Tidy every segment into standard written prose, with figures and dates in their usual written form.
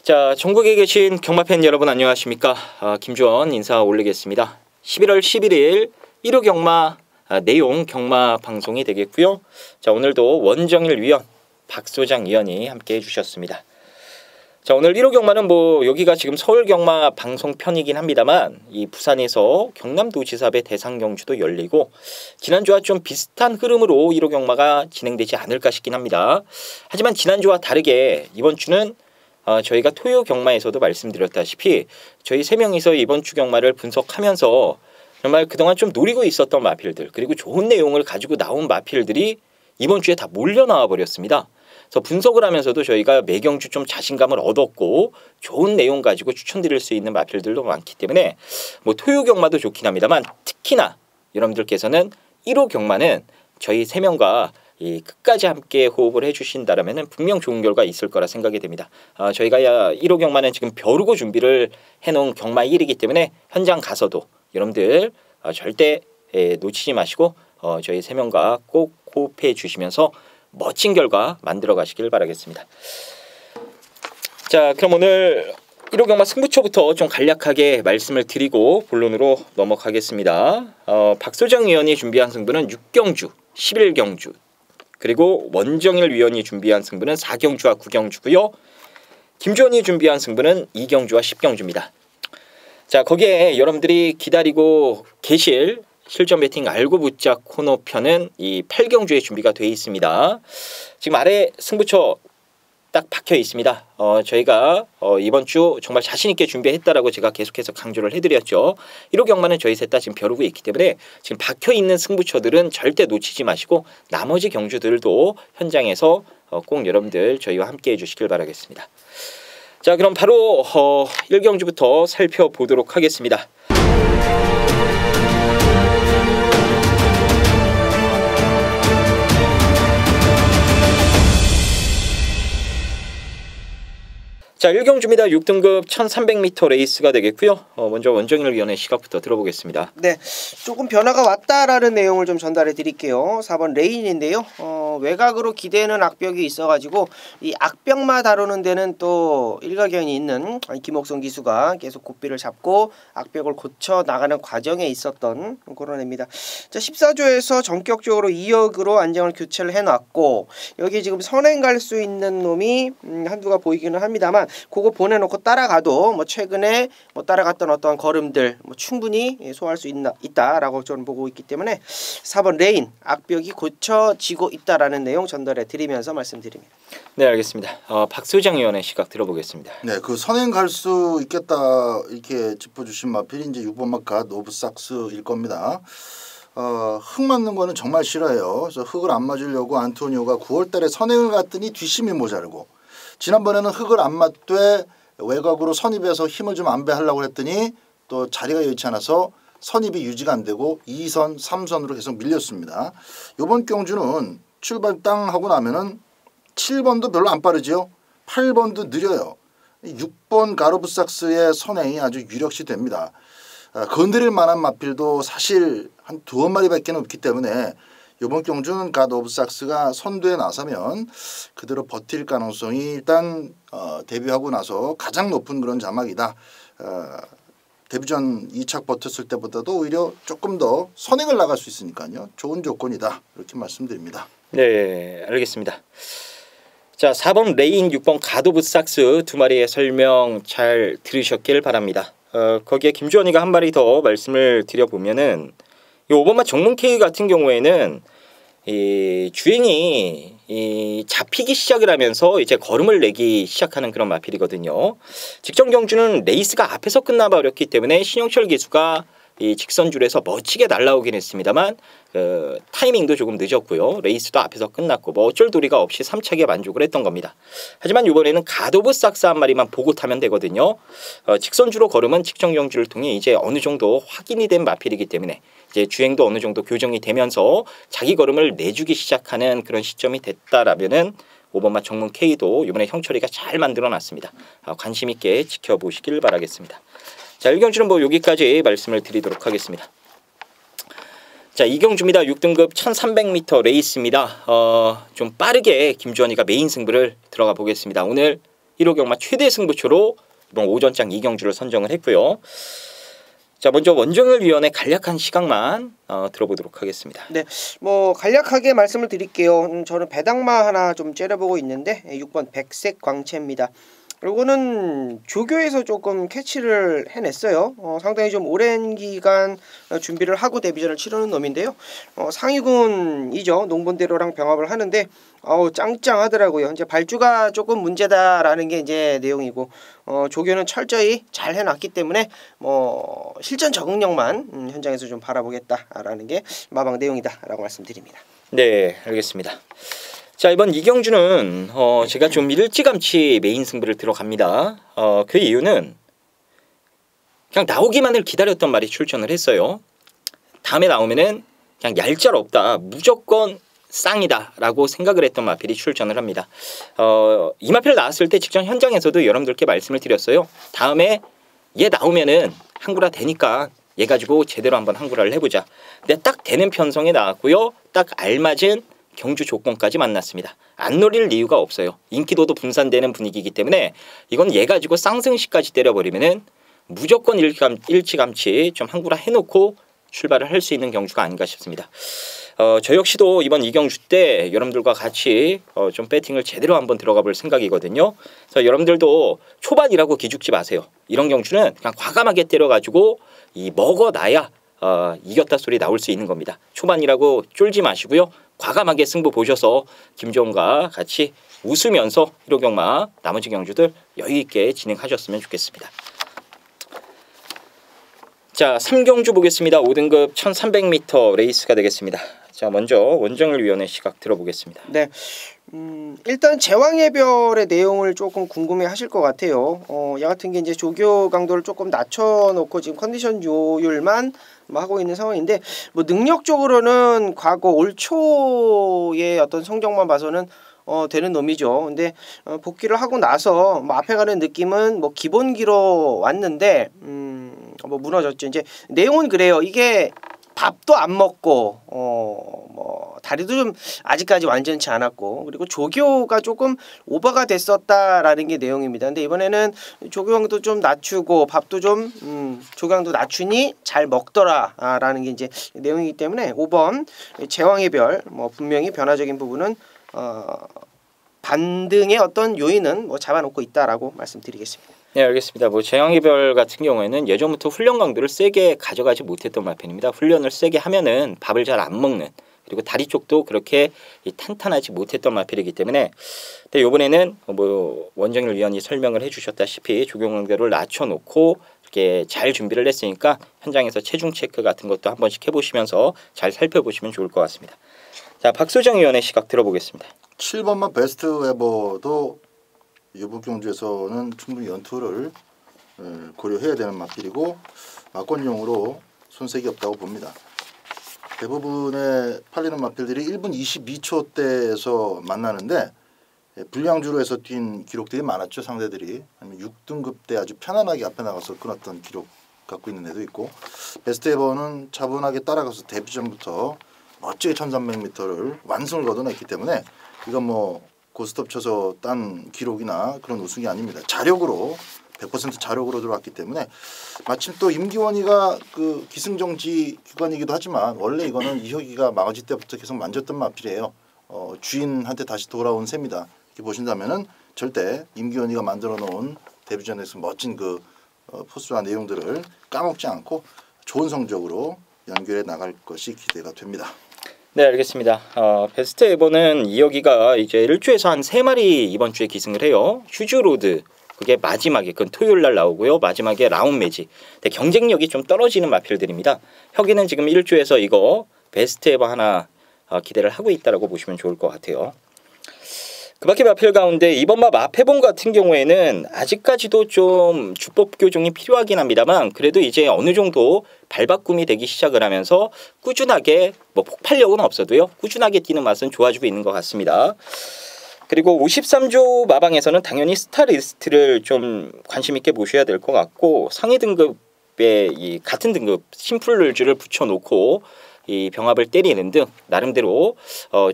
자, 전국에 계신 경마팬 여러분 안녕하십니까? 김주원 인사 올리겠습니다. 11월 11일 1호 경마 내용 경마 방송이 되겠고요. 자, 오늘도 원정일 위원, 박소장 위원이 함께 해주셨습니다. 자, 오늘 1호 경마는 여기가 지금 서울 경마 방송편이긴 합니다만 이 부산에서 경남도지사배 대상경주도 열리고 지난주와 좀 비슷한 흐름으로 1호 경마가 진행되지 않을까 싶긴 합니다. 하지만 지난주와 다르게 이번 주는 저희가 토요 경마에서도 말씀드렸다시피 저희 3명이서 이번 주 경마를 분석하면서 정말 그동안 좀 노리고 있었던 마필들 그리고 좋은 내용을 가지고 나온 마필들이 이번 주에 다 몰려 나와 버렸습니다. 그래서 분석을 하면서도 저희가 매경주 좀 자신감을 얻었고 좋은 내용 가지고 추천드릴 수 있는 마필들도 많기 때문에 토요 경마도 좋긴 합니다만 특히나 여러분들께서는 1호 경마는 저희 3명과 끝까지 함께 호흡을 해주신다면 분명 좋은 결과 있을 거라 생각이 됩니다. 저희가 1호 경마는 지금 벼르고 준비를 해놓은 경마 1이기 때문에 현장 가서도 여러분들 절대 놓치지 마시고 저희 3명과 꼭 호흡해 주시면서 멋진 결과 만들어 가시길 바라겠습니다. 자, 그럼 오늘 1호 경마 승부처부터 좀 간략하게 말씀을 드리고 본론으로 넘어가겠습니다. 박소장 위원이 준비한 승부는 6경주, 11경주 그리고 원정일 위원이 준비한 승부는 4경주와 9경주고요. 김주원이 준비한 승부는 2경주와 10경주입니다. 자, 거기에 여러분들이 기다리고 계실 실전 배팅 알고 붙자 코너편은 이 8경주에 준비가 되어 있습니다. 지금 아래 승부처 딱 박혀 있습니다. 저희가 이번 주 정말 자신 있게 준비했다라고 제가 계속해서 강조를 해드렸죠. 1호 경마는 저희 셋 다 지금 벼르고 있기 때문에 지금 박혀 있는 승부처들은 절대 놓치지 마시고 나머지 경주들도 현장에서 꼭 여러분들 저희와 함께 해주시길 바라겠습니다. 자, 그럼 바로 1경주부터 살펴보도록 하겠습니다. 자, 1경주입니다. 6등급 1300m 레이스가 되겠고요. 먼저 원정일 위원의 시각부터 들어보겠습니다. 네, 조금 변화가 왔다라는 내용을 좀 전달해 드릴게요. 4번 레인인데요. 외곽으로 기대는 악벽이 있어가지고 이 악벽만 다루는 데는 또 일가견이 있는 김옥성 기수가 계속 고삐를 잡고 악벽을 고쳐 나가는 과정에 있었던 그런 애입니다. 자, 14조에서 전격적으로 2역으로 안정을 교체를 해놨고 여기 지금 선행 갈 수 있는 놈이 한두가 보이기는 합니다만 그거 보내놓고 따라가도 최근에 따라갔던 어떤 걸음들 충분히 소화할 수 있다라고 저는 보고 있기 때문에 4번 레인 악벽이 고쳐지고 있다라는 내용 전달해 드리면서 말씀드립니다. 네, 알겠습니다. 박소장 의원의 시각 들어보겠습니다. 네, 그 선행 갈 수 있겠다 이렇게 짚어주신 마필이 이제 6번 마카 노브삭스일 겁니다. 흙 맞는 거는 정말 싫어해요. 그래서 흙을 안 맞으려고 안토니오가 9월달에 선행을 갔더니 뒷심이 모자르고 지난번에는 흙을 안 맞되 외곽으로 선입해서 힘을 좀 안배하려고 했더니 또 자리가 여의치 않아서 선입이 유지가 안 되고 2선, 3선으로 계속 밀렸습니다. 이번 경주는 출발 땅 하고 나면은 7번도 별로 안 빠르죠. 8번도 느려요. 6번 가로브삭스의 선행이 아주 유력시 됩니다. 건드릴 만한 마필도 사실 한 2마리밖에 없기 때문에 이번 경주는 갓 오브 삭스가 선두에 나서면 그대로 버틸 가능성이 일단 데뷔하고 나서 가장 높은 그런 자막이다. 데뷔전 2착 버텼을 때보다도 오히려 조금 더 선행을 나갈 수 있으니까요. 좋은 조건이다. 이렇게 말씀드립니다. 네, 알겠습니다. 자, 4번 레인, 6번 갓 오브 삭스 두 마리의 설명 잘 들으셨길 바랍니다. 거기에 김주원이가 한 마리 더 말씀을 드려보면은 이 5번마 정문 K 같은 경우에는 이 주행이 잡히기 시작을 하면서 이제 걸음을 내기 시작하는 그런 마필이거든요. 직전 경주는 레이스가 앞에서 끝나버렸기 때문에 신영철 기수가 이 직선줄에서 멋지게 날아오긴 했습니다만 타이밍도 조금 늦었고요. 레이스도 앞에서 끝났고 어쩔 도리가 없이 3착에 만족을 했던 겁니다. 하지만 이번에는 갓 오브 삭스 한 마리만 보고 타면 되거든요. 직선주로 걸으면 직전 경주를 통해 이제 어느 정도 확인이 된 마필이기 때문에 이제 주행도 어느 정도 교정이 되면서 자기 걸음을 내주기 시작하는 그런 시점이 됐다라면은 5번마 정문 K도 이번에 형철이가 잘 만들어 놨습니다. 관심 있게 지켜보시길 바라겠습니다. 자, 1경주는 여기까지 말씀을 드리도록 하겠습니다. 자, 2경주입니다. 6등급 1300m 레이스입니다. 좀 빠르게 김주원이가 메인 승부를 들어가 보겠습니다. 오늘 1호 경마 최대 승부처로 이번 오전장 2경주를 선정을 했고요. 자, 먼저 원정일 위원의 간략한 시각만 들어보도록 하겠습니다. 네, 뭐 간략하게 말씀을 드릴게요. 저는 배당마 하나 좀 째려보고 있는데 6번 백색 광채입니다. 요거는 조교에서 조금 캐치를 해냈어요. 상당히 좀 오랜 기간 준비를 하고 데뷔전을 치르는 놈인데요. 상위군이죠. 농본대로랑 병합을 하는데 짱짱하더라고요. 이제 발주가 조금 문제다라는 게 이제 내용이고 조교는 철저히 잘 해놨기 때문에 뭐 실전 적응력만 현장에서 좀 바라보겠다라는 게 마방 내용이다라고 말씀드립니다. 네, 알겠습니다. 자, 이번 이경주는 제가 좀 일찌감치 메인 승부를 들어갑니다. 그 이유는 그냥 나오기만을 기다렸던 말이 출전을 했어요. 다음에 나오면은 그냥 얄짤없다, 무조건 쌍이다라고 생각을 했던 마필이 출전을 합니다. 이 마필 나왔을 때 직전 현장에서도 여러분들께 말씀을 드렸어요. 다음에 얘 나오면은 항구라 되니까 얘 가지고 제대로 한번 항구라를 해보자. 근데 딱 되는 편성에 나왔고요. 딱 알맞은 경주 조건까지 만났습니다. 안 노릴 이유가 없어요. 인기도도 분산되는 분위기이기 때문에 이건 얘 가지고 쌍승시까지 때려버리면은 무조건 일찌감치 좀 항구라 해놓고 출발을 할 수 있는 경주가 아닌가 싶습니다. 저 역시도 이번 이경주 때 여러분들과 같이 좀 배팅을 제대로 한번 들어가 볼 생각이거든요. 그래서 여러분들도 초반이라고 기죽지 마세요. 이런 경주는 그냥 과감하게 때려가지고 먹어놔야 이겼다 소리 나올 수 있는 겁니다. 초반이라고 쫄지 마시고요. 과감하게 승부 보셔서 김주원과 같이 웃으면서 1호 경마 나머지 경주들 여유있게 진행하셨으면 좋겠습니다. 자, 3경주 보겠습니다. 5등급 1300m 레이스가 되겠습니다. 자, 먼저 원정일 위원의 시각 들어보겠습니다. 네, 일단 제왕의 별의 내용을 조금 궁금해 하실 것 같아요. 얘 같은 게 이제 조교 강도를 조금 낮춰놓고 지금 컨디션 조율만 하고 있는 상황인데 뭐 능력적으로는 과거 올 초의 어떤 성적만 봐서는 되는 놈이죠. 근데 복귀를 하고 나서 뭐 앞에 가는 느낌은 뭐 기본기로 왔는데 뭐 무너졌죠. 이제 내용은 그래요. 이게 밥도 안 먹고 뭐 다리도 좀 아직까지 완전치 않았고 그리고 조교가 조금 오버가 됐었다라는 게 내용입니다. 근데 이번에는 조교강도 좀 낮추고 밥도 좀 조교강도 낮추니 잘 먹더라라는 게 이제 내용이기 때문에 5번 제왕의 별 뭐 분명히 변화적인 부분은 반등의 어떤 요인은 뭐 잡아놓고 있다라고 말씀드리겠습니다. 네, 알겠습니다. 뭐 제왕의 별 같은 경우에는 예전부터 훈련 강도를 세게 가져가지 못했던 마편입니다. 훈련을 세게 하면은 밥을 잘 안 먹는 그리고 다리 쪽도 그렇게 탄탄하지 못했던 마필이기 때문에 근데 이번에는 뭐 원정일 위원이 설명을 해주셨다시피 조경 강도를 낮춰놓고 이렇게 잘 준비를 했으니까 현장에서 체중 체크 같은 것도 한 번씩 해보시면서 잘 살펴보시면 좋을 것 같습니다. 자, 박소정 위원의 시각 들어보겠습니다. 7번만 베스트 웨버도 이번 경주에서는 충분히 연투를 고려해야 되는 마필이고 막권용으로 손색이 없다고 봅니다. 대부분의 팔리는 마필들이 1분 22초대에서 만나는데 불량주로 해서 뛴 기록들이 많았죠. 상대들이. 아니면 6등급 때 아주 편안하게 앞에 나가서 끊었던 기록 갖고 있는 애도 있고 베스트 웨버는 차분하게 따라가서 데뷔전부터 멋지게 1300m를 완승을 거둬냈기 때문에 이건 뭐 고스톱 쳐서 딴 기록이나 그런 우승이 아닙니다. 자력으로 100% 자력으로 들어왔기 때문에 마침 또 임기원이가 그 기승정지 기관이기도 하지만 원래 이거는 이혁이가 망아지 때부터 계속 만졌던 마필이에요. 주인한테 다시 돌아온 셈이다. 이렇게 보신다면은 절대 임기원이가 만들어 놓은 데뷔전에서 멋진 그 포스와 내용들을 까먹지 않고 좋은 성적으로 연결해 나갈 것이 기대가 됩니다. 네, 알겠습니다. 베스트 에버는 이혁이가 이제 1주에서 한 3마리 이번 주에 기승을 해요. 휴즈로드 그게 마지막에 그건 토요일 날 나오고요. 마지막에 라운 매직. 근데 경쟁력이 좀 떨어지는 마필들입니다. 혁이는 지금 1주에서 이거 베스트 에버 하나 기대를 하고 있다라고 보시면 좋을 것 같아요. 그 밖에 마필 가운데 이번 마 마패봉 같은 경우에는 아직까지도 좀 주법 교정이 필요하긴 합니다만 그래도 이제 어느 정도 발바꿈이 되기 시작을 하면서 꾸준하게 뭐 폭발력은 없어도요. 꾸준하게 뛰는 맛은 좋아지고 있는 것 같습니다. 그리고 53조 마방에서는 당연히 스타리스트를 좀 관심 있게 보셔야 될 것 같고 상위 등급에 이 같은 등급 심플룰즈를 붙여놓고 이 병합을 때리는 등 나름대로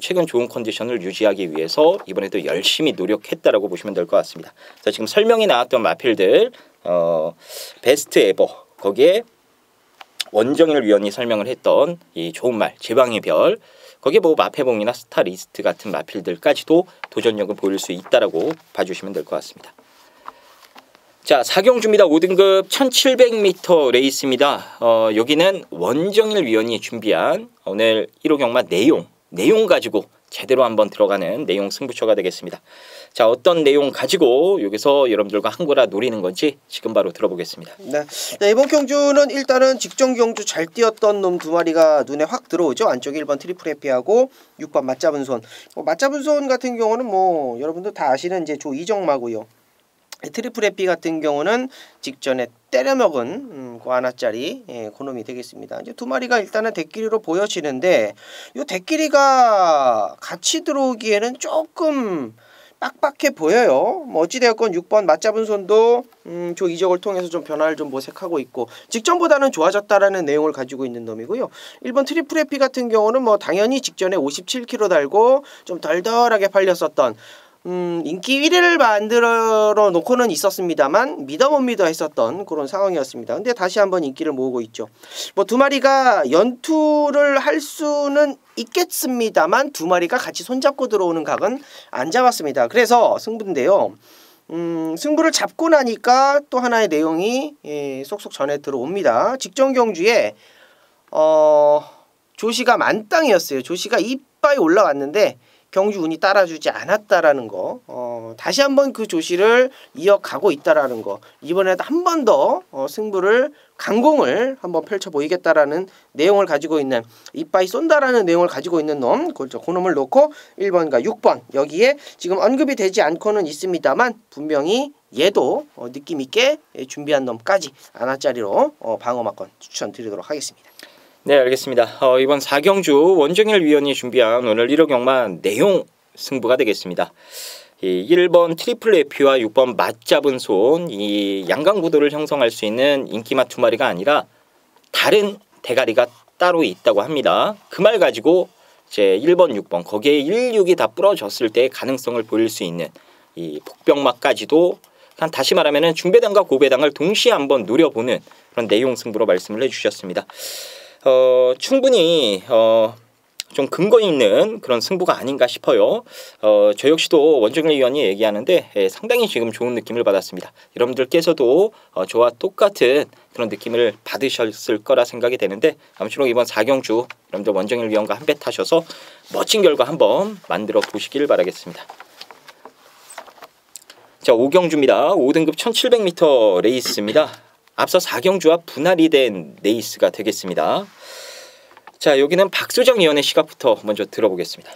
최근 좋은 컨디션을 유지하기 위해서 이번에도 열심히 노력했다라고 보시면 될 것 같습니다. 자, 지금 설명이 나왔던 마필들 베스트 에버 거기에 원정일 위원이 설명을 했던 이 좋은 말 제방의 별 거기에 뭐 마패봉이나 스타리스트 같은 마필들까지도 도전력을 보일 수 있다라고 봐주시면 될 것 같습니다. 자, 사경주입니다. 5등급 1700m 레이스입니다. 여기는 원정일 위원이 준비한 오늘 1호 경마 내용 가지고 제대로 한번 들어가는 내용 승부처가 되겠습니다. 자, 어떤 내용 가지고 여기서 여러분들과 한고라 노리는 건지 지금 바로 들어보겠습니다. 네. 네, 이번 경주는 일단은 직전 경주 잘 뛰었던 놈 두 마리가 눈에 확 들어오죠. 안쪽에 1번 트리플 해피하고 6번 맞잡은 손. 맞잡은 손 같은 경우는 뭐 여러분들 다 아시는 이제 조 이정마고요. 트리플 해피 같은 경우는 직전에 때려먹은 그 하나짜리 그놈이 되겠습니다. 이제 두 마리가 일단은 대끼리로 보여지는데 이 대끼리가 같이 들어오기에는 조금 빡빡해 보여요. 뭐 어찌되었건 6번 맞잡은 손도 조 이적을 통해서 좀 변화를 좀 모색하고 있고 직전보다는 좋아졌다라는 내용을 가지고 있는 놈이고요. 1번 트리플 해피 같은 경우는 뭐 당연히 직전에 57kg 달고 좀 덜덜하게 팔렸었던 인기 1위를 만들어 놓고는 있었습니다만 믿어 못 믿어 했었던 그런 상황이었습니다. 근데 다시 한번 인기를 모으고 있죠. 뭐 두 마리가 연투를 할 수는 있겠습니다만 두 마리가 같이 손잡고 들어오는 각은 안 잡았습니다. 그래서 승부인데요. 승부를 잡고 나니까 또 하나의 내용이 쏙쏙 전해 들어옵니다. 직전 경주에 조시가 만땅이었어요. 조시가 이빠이 올라왔는데 경주 운이 따라주지 않았다라는 거, 다시 한번 그 조시를 이어가고 있다라는 거, 이번에도 한 번 더 승부를 강공을 한번 펼쳐 보이겠다라는 내용을 가지고 있는 이빠이 쏜다라는 내용을 가지고 있는 놈, 그 놈을 놓고 1번과 6번 여기에 지금 언급이 되지 않고는 있습니다만 분명히 얘도 느낌 있게 준비한 놈까지 하나짜리로 방어막권 추천드리도록 하겠습니다. 네, 알겠습니다. 이번 4경주 원정일 위원이 준비한 오늘 1호 경마 내용 승부가 되겠습니다. 이 1번 트리플 에피와 6번 맞잡은 손, 이 양강구도를 형성할 수 있는 인기마 두 마리가 아니라 다른 대가리가 따로 있다고 합니다. 그 말 가지고 이제 1번, 6번 거기에 1, 6이 다 부러졌을 때의 가능성을 보일 수 있는 이 복병마까지도 다시 말하면은 중배당과 고배당을 동시에 한번 노려보는 그런 내용 승부로 말씀을 해주셨습니다. 충분히 좀 근거 있는 그런 승부가 아닌가 싶어요. 저 역시도 원정일 위원이 얘기하는데 상당히 지금 좋은 느낌을 받았습니다. 여러분들께서도 저와 똑같은 그런 느낌을 받으셨을 거라 생각이 되는데 아무쪼록 이번 4경주 여러분들 원정일 위원과 한 배 타셔서 멋진 결과 한번 만들어 보시길 바라겠습니다. 자, 5경주입니다. 5등급 1700m 레이스입니다. 앞서 4경주와 분할이 된 레이스가 되겠습니다. 자, 여기는 박소정 위원의 시각부터 먼저 들어보겠습니다.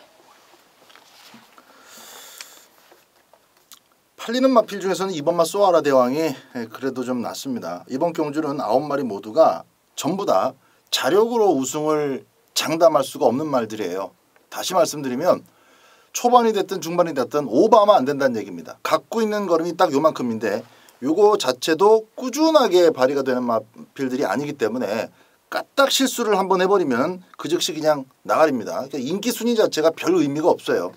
팔리는 마필 중에서는 이번마 쏘아라 대왕이 그래도 좀 낫습니다. 이번 경주는 9마리 모두가 전부 다 자력으로 우승을 장담할 수가 없는 말들이에요. 다시 말씀드리면 초반이 됐든 중반이 됐든 오버하면 안 된다는 얘기입니다. 갖고 있는 걸음이 딱 요만큼인데 요거 자체도 꾸준하게 발휘가 되는 마필들이 아니기 때문에 까딱 실수를 한번 해버리면 그 즉시 그냥 나가립니다. 그러니까 인기 순위 자체가 별 의미가 없어요.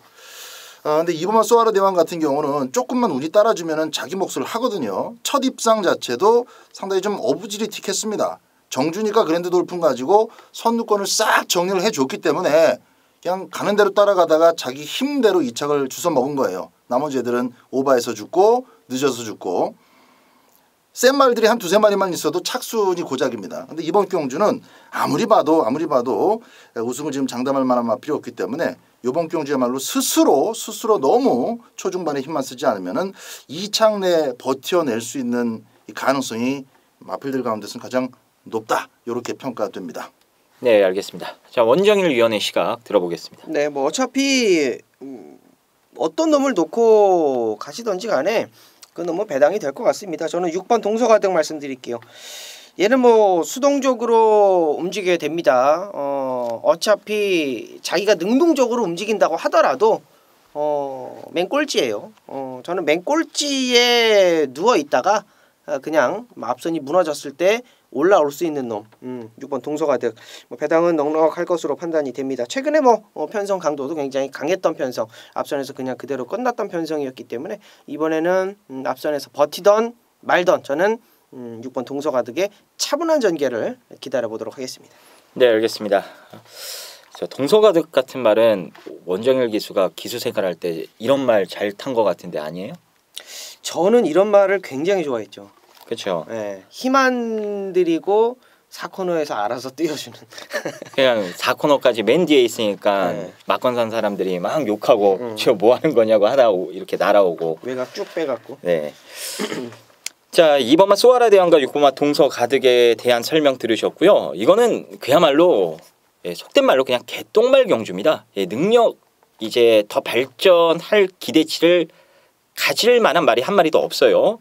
근데 이번만 쏘아라 대왕 같은 경우는 조금만 운이 따라주면 자기 몫을 하거든요. 첫 입상 자체도 상당히 좀 어부지리틱했습니다. 정주니까 그랜드 돌풍 가지고 선두권을 싹 정리를 해줬기 때문에 그냥 가는 대로 따라가다가 자기 힘대로 이착을 주워 먹은 거예요. 나머지 애들은 오버해서 죽고 늦어서 죽고 센 말들이 한 두세 마리만 있어도 착순이 고작입니다. 근데 이번 경주는 아무리 봐도 우승을 지금 장담할 만한 마필이 없기 때문에 이번 경주야말로 스스로 너무 초중반에 힘만 쓰지 않으면은 2창 내 버텨낼 수 있는 이 가능성이 마필들 가운데서는 가장 높다. 이렇게 평가됩니다. 네, 알겠습니다. 자, 원정일 위원의 시각 들어보겠습니다. 네, 뭐 어차피 어떤 놈을 놓고 가시던지 간에 그 놈은 배당이 될 것 같습니다. 저는 6번 동서가등 말씀드릴게요. 얘는 뭐 수동적으로 움직여야 됩니다. 어차피 자기가 능동적으로 움직인다고 하더라도 맨꼴찌예요. 저는 맨꼴찌에 누워 있다가 그냥 앞선이 무너졌을 때 올라올 수 있는 놈 6번 동서가득 배당은 넉넉할 것으로 판단이 됩니다. 최근에 편성 강도도 굉장히 강했던 편성, 앞선에서 그냥 그대로 끝났던 편성이었기 때문에 이번에는 앞선에서 버티던 말던 저는 6번 동서가득의 차분한 전개를 기다려보도록 하겠습니다. 네, 알겠습니다. 동서가득 같은 말은 원정일 기수가 기수 생활할 때 이런 말 잘 탄 것 같은데 아니에요? 저는 이런 말을 굉장히 좋아했죠. 그렇죠. 네, 힘 안 들이고 4코너에서 알아서 뛰어주는. 그냥 4코너까지 맨 뒤에 있으니까 네. 막건 산 사람들이 막 욕하고 저 뭐 하는 거냐고 하다 이렇게 날아오고. 외곽 쭉 빼갖고. 네. 자, 2번마 소아라 대왕과 6번마 동서가득에 대한 설명 들으셨고요. 이거는 그야말로 속된 말로 그냥 개똥말 경주입니다. 능력 이제 더 발전할 기대치를 가질 만한 말이 한 마리도 없어요.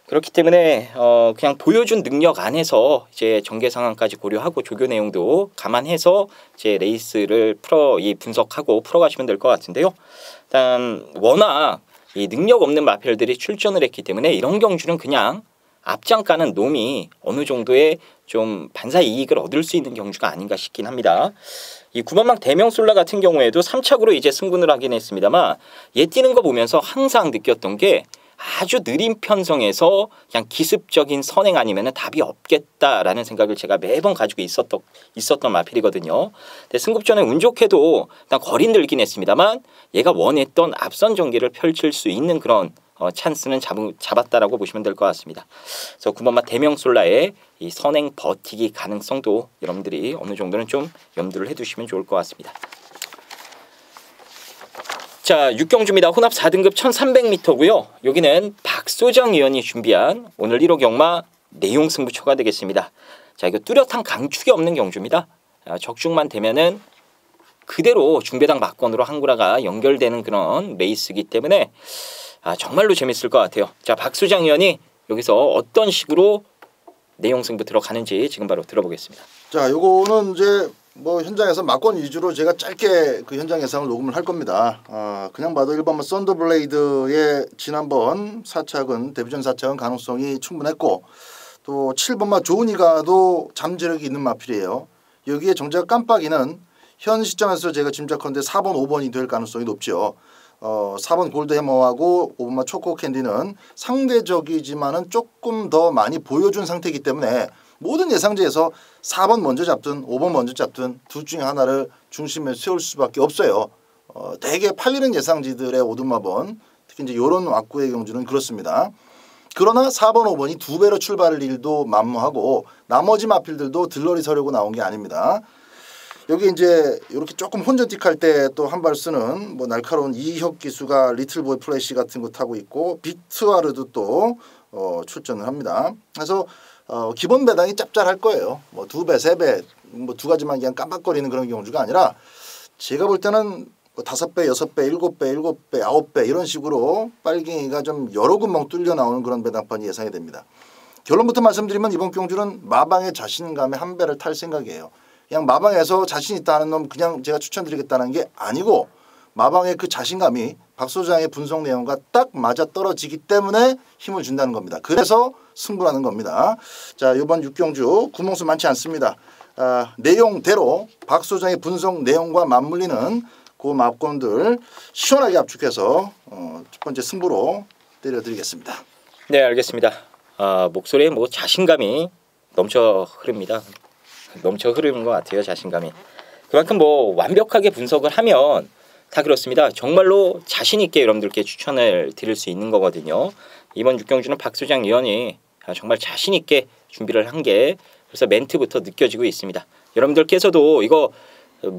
그렇기 때문에 그냥 보여준 능력 안에서 이제 전개 상황까지 고려하고 조교 내용도 감안해서 이제 레이스를 분석하고 풀어가시면 될 것 같은데요. 일단 워낙 이 능력 없는 마펠들이 출전을 했기 때문에 이런 경주는 그냥 앞장 까는 놈이 어느 정도의 좀 반사 이익을 얻을 수 있는 경주가 아닌가 싶긴 합니다. 이 9번막 대명솔라 같은 경우에도 3착으로 이제 승분을 하긴 했습니다만 얘 뛰는 거 보면서 항상 느꼈던 게 아주 느린 편성에서 그냥 기습적인 선행 아니면 답이 없겠다라는 생각을 제가 매번 가지고 있었던 마필이거든요. 근데 승급전에 운 좋게도 일단 거리 늘긴 했습니다만 얘가 원했던 앞선 전개를 펼칠 수 있는 그런 찬스는 잡았다라고 보시면 될 것 같습니다. 그래서 9번마 대명솔라의 이 선행 버티기 가능성도 여러분들이 어느 정도는 좀 염두를 해두시면 좋을 것 같습니다. 자, 6경주입니다. 혼합 4등급 1300m고요. 여기는 박소장 위원이 준비한 오늘 1호 경마 내용 승부처가 되겠습니다. 자, 이거 뚜렷한 강축이 없는 경주입니다. 적중만 되면은 그대로 중배당 막건으로 한구라가 연결되는 그런 레이스이기 때문에 정말로 재밌을 것 같아요. 자, 박소장 위원이 여기서 어떤 식으로 내용 승부 들어가는지 지금 바로 들어보겠습니다. 자, 요거는 이제 현장에서 막권 위주로 제가 짧게 그 현장 예상을 녹음을 할 겁니다. 그냥 봐도 1번은 썬더블레이드의 지난번 4착은 데뷔전 4착은 가능성이 충분했고 또 7번마 조은이가도 잠재력이 있는 마필이에요. 여기에 정작 깜빡이는 현 시점에서 제가 짐작컨대 4번, 5번이 될 가능성이 높죠. 4번 골드해머하고 5번마 초코캔디는 상대적이지만은 조금 더 많이 보여준 상태이기 때문에 모든 예상지에서 4번 먼저 잡든 5번 먼저 잡든 둘 중에 하나를 중심에 세울 수밖에 없어요. 대개 팔리는 예상지들의 오두마번 특히 이제 이런 왁구의 경주는 그렇습니다. 그러나 4번, 5번이 두 배로 출발할 일도 만무하고 나머지 마필들도 들러리 서려고 나온 게 아닙니다. 여기 이제 이렇게 조금 혼전틱할 때 또 한 발 쓰는 날카로운 이혁 기수가 리틀보이 플래시 같은 거 타고 있고 빅트와르도 또 출전을 합니다. 그래서 기본 배당이 짭짤할 거예요. 두 배, 세 배, 두 가지만 그냥 깜빡거리는 그런 경주가 아니라 제가 볼 때는 5배, 6배, 7배, 7배, 9배 이런 식으로 빨갱이가 좀 여러 구멍 뚫려 나오는 그런 배당판이 예상이 됩니다. 결론부터 말씀드리면 이번 경주는 마방의 자신감에 한 배를 탈 생각이에요. 그냥 마방에서 자신 있다는 놈 그냥 제가 추천드리겠다는 게 아니고 마방의 그 자신감이 박 소장의 분석 내용과 딱 맞아 떨어지기 때문에 힘을 준다는 겁니다. 그래서 승부하는 겁니다. 자, 이번 6경주 구멍수 많지 않습니다. 내용대로 박 소장의 분석 내용과 맞물리는 그 막건들 시원하게 압축해서 첫 번째 승부로 때려드리겠습니다. 네, 알겠습니다. 목소리에 자신감이 넘쳐 흐릅니다. 넘쳐 흐르는 것 같아요. 자신감이. 그만큼 완벽하게 분석을 하면 다 그렇습니다. 정말로 자신 있게 여러분들께 추천을 드릴 수 있는 거거든요. 이번 6경주는 박소장 위원이 정말 자신 있게 준비를 한 게 벌써 멘트부터 느껴지고 있습니다. 여러분들께서도 이거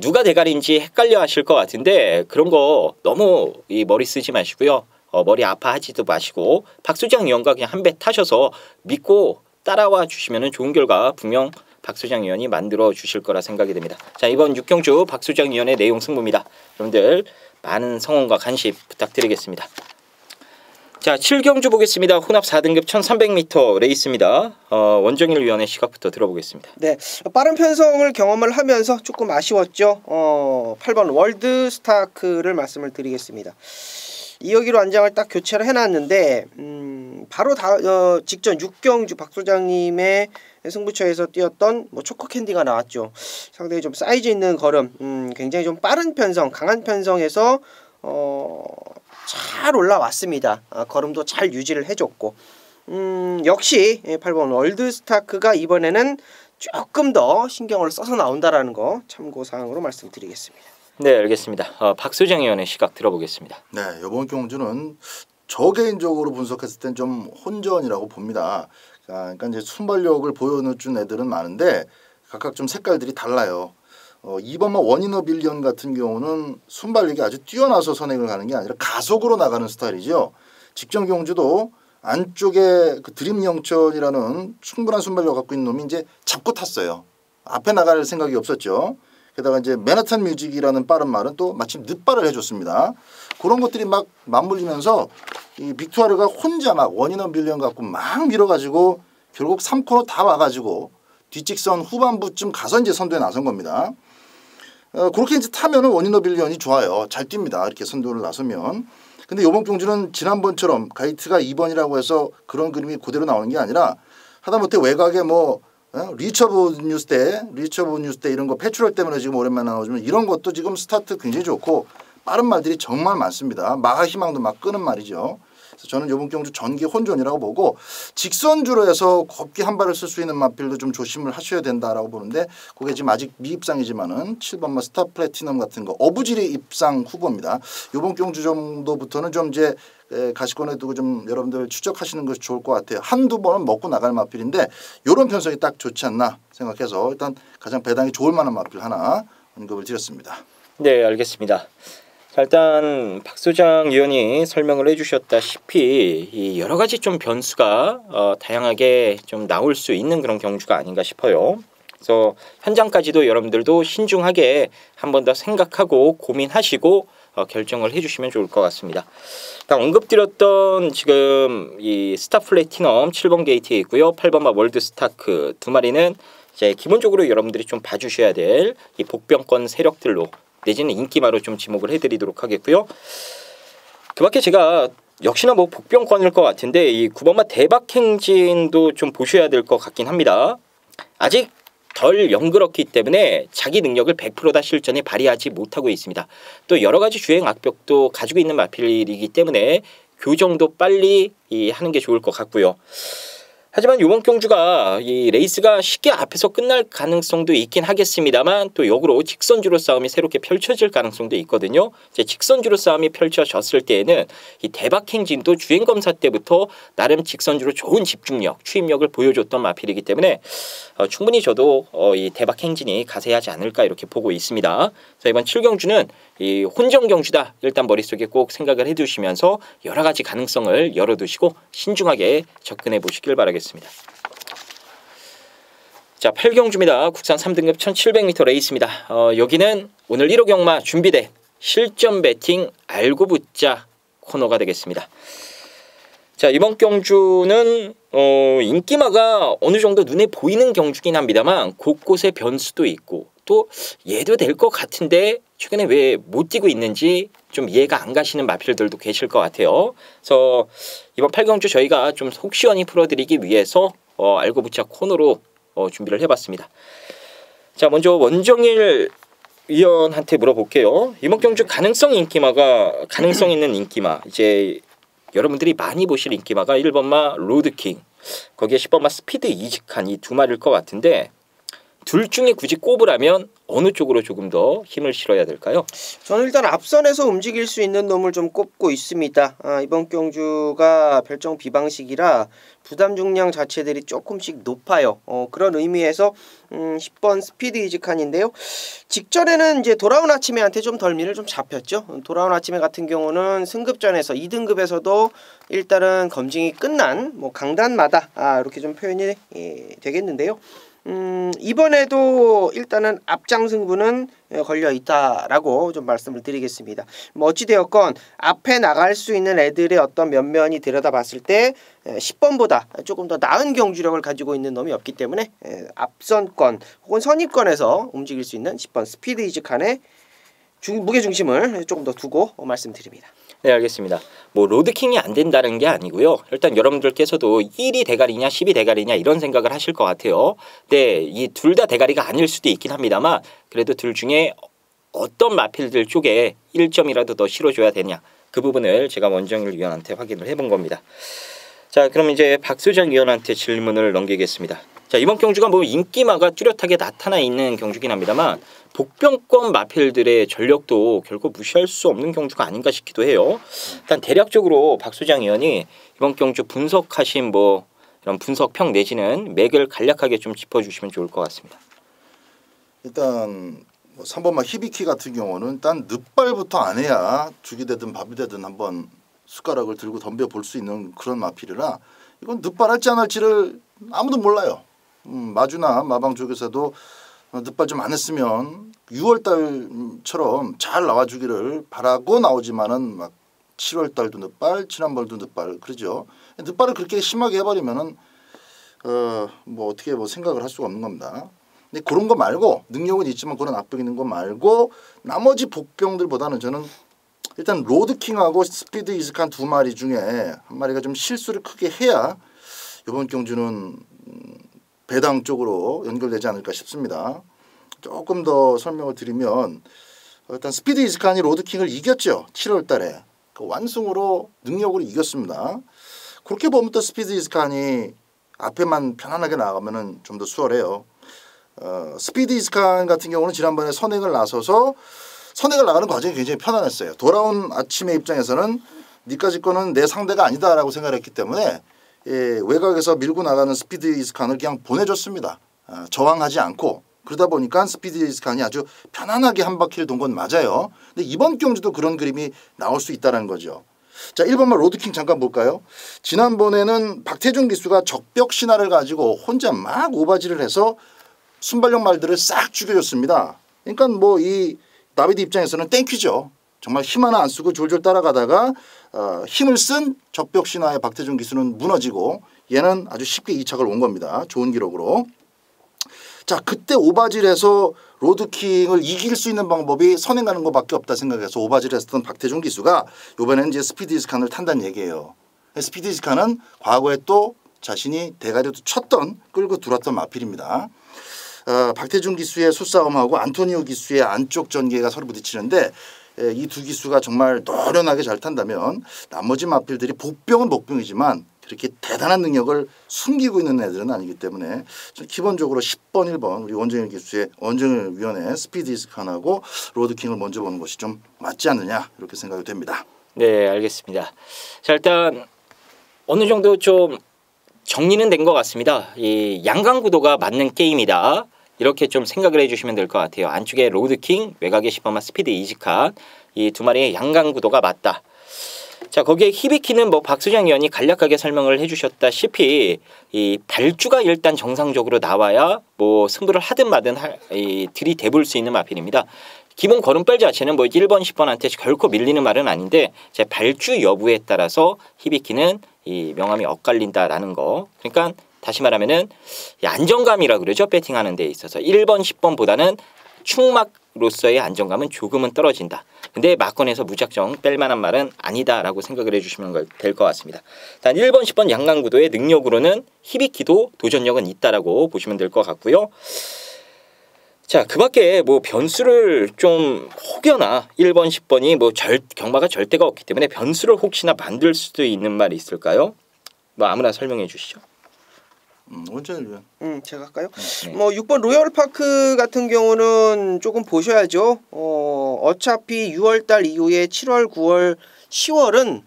누가 대가리인지 헷갈려 하실 것 같은데 그런 거 너무 머리 쓰지 마시고요. 머리 아파하지도 마시고 박소장 위원과 그냥 한 배 타셔서 믿고 따라와 주시면 좋은 결과 분명 박소장 위원이 만들어 주실 거라 생각이 됩니다. 자, 이번 6경주 박소장 위원의 내용 승부입니다. 여러분들 많은 성원과 관심 부탁드리겠습니다. 자, 7경주 보겠습니다. 혼합 4등급 1300m 레이스입니다. 원정일 위원의 시각부터 들어보겠습니다. 네, 빠른 편성을 경험을 하면서 조금 아쉬웠죠. 8번 월드 스타크를 말씀을 드리겠습니다. 2호기로 안장을 딱 교체를 해놨는데 바로 직전 6경주 박 소장님의 승부처에서 뛰었던 뭐 초코 캔디가 나왔죠. 상당히 좀 사이즈 있는 걸음, 굉장히 좀 빠른 편성, 강한 편성에서 잘 올라왔습니다. 걸음도 잘 유지를 해줬고, 역시 8번 월드스타크가 이번에는 조금 더 신경을 써서 나온다라는 거 참고사항으로 말씀드리겠습니다. 네, 알겠습니다. 박소장 의원의 시각 들어보겠습니다. 네, 이번 경주는 저 개인적으로 분석했을 땐 좀 혼전이라고 봅니다. 그러니까 이제 순발력을 보여준 애들은 많은데 각각 좀 색깔들이 달라요. 2번마 원인어 빌리언 같은 경우는 순발력이 아주 뛰어나서 선행을 가는 게 아니라 가속으로 나가는 스타일이죠. 직전 경주도 안쪽에 그 드림 영천이라는 충분한 순발력 갖고 있는 놈이 이제 잡고 탔어요. 앞에 나갈 생각이 없었죠. 게다가 이제 맨하탄 뮤직이라는 빠른 말은 또 마침 늦발을 해줬습니다. 그런 것들이 막 맞물리면서 이 빅투아르가 혼자 막 원인원 빌리언 갖고 막 밀어가지고 결국 3코너 다 와가지고 뒷직선 후반부쯤 가서 이제 선두에 나선 겁니다. 그렇게 이제 타면은 원인원 빌리언이 좋아요. 잘 뜁니다. 이렇게 선두를 나서면. 근데 이번 경주는 지난번처럼 가이트가 2번이라고 해서 그런 그림이 그대로 나오는 게 아니라 하다못해 외곽에 뭐 리처브 뉴스대 이런 거 패출럴 때문에 지금 오랜만에 나오지만 이런 것도 지금 스타트 굉장히 좋고 빠른 말들이 정말 많습니다. 마하 희망도 막 끄는 말이죠. 그래서 저는 이번 경주 전기 혼전이라고 보고 직선주로 해서 곱게 한 발을 쓸 수 있는 마필도 좀 조심을 하셔야 된다라고 보는데 그게 지금 아직 미입상이지만은 7번마 스타 플래티넘 같은 거 어부지리 입상 후보입니다. 이번 경주 정도부터는 좀 이제 가시권에 두고 좀 여러분들 추적하시는 것이 좋을 것 같아요. 한두 번은 먹고 나갈 마필인데 이런 편성이 딱 좋지 않나 생각해서 일단 가장 배당이 좋을 만한 마필 하나 언급을 드렸습니다. 네, 알겠습니다. 자, 일단 박 소장 의원이 설명을 해주셨다시피 이 여러 가지 좀 변수가 다양하게 좀 나올 수 있는 그런 경주가 아닌가 싶어요. 그래서 현장까지도 여러분들도 신중하게 한 번 더 생각하고 고민하시고 결정을 해주시면 좋을 것 같습니다. 언급드렸던 지금 이 스타 플래티넘 7번 게이트에 있고요. 8번마 월드 스타크 두 마리는 이제 기본적으로 여러분들이 좀 봐주셔야 될 이 복병권 세력들로 내지는 인기마로 좀 지목을 해드리도록 하겠고요. 그밖에 제가 역시나 뭐 복병권일 것 같은데 이 9번마 대박행진도 좀 보셔야 될 것 같긴 합니다. 아직 덜 영그럽기 때문에 자기 능력을 100% 다 실전에 발휘하지 못하고 있습니다. 또 여러 가지 주행 악벽도 가지고 있는 마필이기 때문에 교정도 빨리 하는 게 좋을 것 같고요. 하지만 이번 경주가 이 레이스가 쉽게 앞에서 끝날 가능성도 있긴 하겠습니다만 또 역으로 직선주로 싸움이 새롭게 펼쳐질 가능성도 있거든요. 이제 직선주로 싸움이 펼쳐졌을 때에는 이 대박행진도 주행검사 때부터 나름 직선주로 좋은 집중력, 추임력을 보여줬던 마필이기 때문에 충분히 저도 이 대박행진이 가세하지 않을까 이렇게 보고 있습니다. 자, 이번 7경주는 이 혼전 경주다 일단 머릿속에 꼭 생각을 해두시면서 여러 가지 가능성을 열어두시고 신중하게 접근해 보시길 바라겠습니다. 자, 8경주입니다. 국산 3등급 1700m 레이스입니다. 여기는 오늘 1호 경마 준비된 실전 배팅 알고 붙자 코너가 되겠습니다. 자, 이번 경주는 인기마가 어느 정도 눈에 보이는 경주긴 합니다만 곳곳에 변수도 있고 또 얘도 될 것 같은데 최근에 왜 못 뛰고 있는지 좀 이해가 안 가시는 마필들도 계실 것 같아요. 그래서 이번 8경주 저희가 좀 속 시원히 풀어드리기 위해서 알고 붙자 코너로 준비를 해봤습니다. 자, 먼저 원정일 위원한테 물어볼게요. 이번 경주 가능성 있는 인기마 이제 여러분들이 많이 보실 인기마가 1번마 로드킹 거기에 10번마 스피드 이직한 이 두 마리일 것 같은데 둘 중에 굳이 꼽으라면 어느 쪽으로 조금 더 힘을 실어야 될까요? 저는 일단 앞선에서 움직일 수 있는 놈을 좀 꼽고 있습니다. 이번 경주가 별정 비방식이라 부담 중량 자체들이 조금씩 높아요. 그런 의미에서 10번 스피드 이직한인데요. 직전에는 이제 돌아온 아침에한테 좀 덜미를 좀 잡혔죠. 돌아온 아침에 같은 경우는 승급전에서 2등급에서도 일단은 검증이 끝난 뭐 강단마다 이렇게 좀 표현이 되겠는데요. 이번에도 일단은 앞장 승부는 걸려 있다라고 좀 말씀을 드리겠습니다. 뭐 어찌되었건 앞에 나갈 수 있는 애들의 어떤 면면이 들여다봤을 때 10번보다 조금 더 나은 경주력을 가지고 있는 놈이 없기 때문에 앞선권 혹은 선입권에서 움직일 수 있는 10번 스피드 이즈칸의 무게중심을 조금 더 두고 말씀드립니다. 네, 알겠습니다. 뭐 로드킹이 안 된다는 게 아니고요. 일단 여러분들께서도 1이 대가리냐 10이 대가리냐 이런 생각을 하실 것 같아요. 네, 이 둘 다 대가리가 아닐 수도 있긴 합니다만 그래도 둘 중에 어떤 마필들 쪽에 1점이라도 더 실어줘야 되냐 그 부분을 제가 원정일 위원한테 확인을 해본 겁니다. 자, 그럼 이제 박수정 위원한테 질문을 넘기겠습니다. 자, 이번 경주가 뭐 인기마가 뚜렷하게 나타나 있는 경주긴 합니다만 복병권 마필들의 전력도 결코 무시할 수 없는 경주가 아닌가 싶기도 해요. 일단 대략적으로 박수장 의원이 이번 경주 분석하신 뭐 이런 분석평 내지는 맥을 간략하게 좀 짚어주시면 좋을 것 같습니다. 일단 3번마 히비키 같은 경우는 일단 늦발부터 안 해야 죽이 되든 밥이 되든 한번 숟가락을 들고 덤벼 볼 수 있는 그런 마필이라 이건 늦발할지 안 할지를 아무도 몰라요. 마주나 마방 쪽에서도 늦발 좀 안 했으면 6월달처럼 잘 나와주기를 바라고 나오지만은 막 7월달도 늦발, 지난번도 늦발 그러죠. 늦발을 그렇게 심하게 해버리면은 뭐 어떻게 뭐 생각을 할 수가 없는 겁니다. 근데 그런 거 말고 능력은 있지만 그런 악병 있는 거 말고 나머지 복병들보다는 저는 일단 로드킹하고 스피드 이스칸 두 마리 중에 한 마리가 좀 실수를 크게 해야 이번 경주는 배당 쪽으로 연결되지 않을까 싶습니다. 조금 더 설명을 드리면 일단 스피드 이스칸이 로드킹을 이겼죠. 7월 달에 그 완승으로 능력으로 이겼습니다. 그렇게 보면 또 스피드 이스칸이 앞에만 편안하게 나가면은 좀 더 수월해요. 스피드 이스칸 같은 경우는 지난번에 선행을 나서서 선행을 나가는 과정이 굉장히 편안했어요. 돌아온 아침의 입장에서는 니까지 거는 내 상대가 아니다라고 생각했기 때문에 외곽에서 밀고 나가는 스피드 이스칸을 그냥 보내줬습니다. 저항하지 않고 그러다 보니까 스피드 이스칸이 아주 편안하게 한 바퀴를 돈 건 맞아요. 근데 이번 경주도 그런 그림이 나올 수 있다는 거죠. 자, 1번만 로드킹 잠깐 볼까요? 지난번에는 박태준 기수가 적벽 신화를 가지고 혼자 막 오바지를 해서 순발력 말들을 싹 죽여줬습니다. 그러니까 뭐 이 나비드 입장에서는 땡큐죠. 정말 힘 하나 안 쓰고 졸졸 따라가다가 힘을 쓴 적벽 신화의 박태준 기수는 무너지고 얘는 아주 쉽게 2착을 온 겁니다. 좋은 기록으로. 자, 그때 오바질해서 로드킹을 이길 수 있는 방법이 선행 가는 것밖에 없다 생각해서 오바질을 했던 박태준 기수가 이번에는 이제 스피드 이스칸을 탄다는 얘기예요. 스피드 이스칸은 과거에 또 자신이 대가리도 쳤던 끌고 들어왔던 마필입니다. 박태준 기수의 수싸움하고 안토니오 기수의 안쪽 전개가 서로 부딪히는데 이 두 기수가 정말 노련하게 잘 탄다면 나머지 마필들이 복병은 복병이지만 그렇게 대단한 능력을 숨기고 있는 애들은 아니기 때문에 기본적으로 10번, 1번 우리 원정일 기수의 원정일 위원회 스피드 이스칸하고 로드킹을 먼저 보는 것이 좀 맞지 않느냐 이렇게 생각이 됩니다. 네, 알겠습니다. 자, 일단 어느 정도 좀 정리는 된 것 같습니다. 이 양강구도가 맞는 게임이다. 이렇게 좀 생각을 해주시면 될 것 같아요. 안쪽에 로드킹, 외곽에 10번마 스피드 이지칸 이 두 마리의 양강구도가 맞다. 자, 거기에 히비키는 뭐 박수장 의원이 간략하게 설명을 해주셨다시피 이 발주가 일단 정상적으로 나와야 뭐 승부를 하든 마든 들이대볼 수 있는 마필입니다. 기본 걸음발 자체는 뭐 1번, 10번한테 결코 밀리는 말은 아닌데 제 발주 여부에 따라서 히비키는 이 명암이 엇갈린다라는 거. 그러니까 다시 말하면은 안정감이라 그러죠. 배팅하는 데 있어서 1번, 10번보다는 충막로서의 안정감은 조금은 떨어진다. 근데 막건에서 무작정 뺄 만한 말은 아니다라고 생각을 해주시면 될 것 같습니다. 단 1번, 10번 양강구도의 능력으로는 히비키도 도전력은 있다라고 보시면 될 것 같고요. 자, 그 밖에 뭐 변수를 좀 혹여나 1번, 10번이 뭐 경마가 절대가 없기 때문에 변수를 혹시나 만들 수도 있는 말이 있을까요? 뭐 아무나 설명해 주시죠. 원정일 위원. 제가 할까요? 네. 뭐 6번 로열파크 같은 경우는 조금 보셔야죠. 어차피 6월달 이후에 7월, 9월, 10월은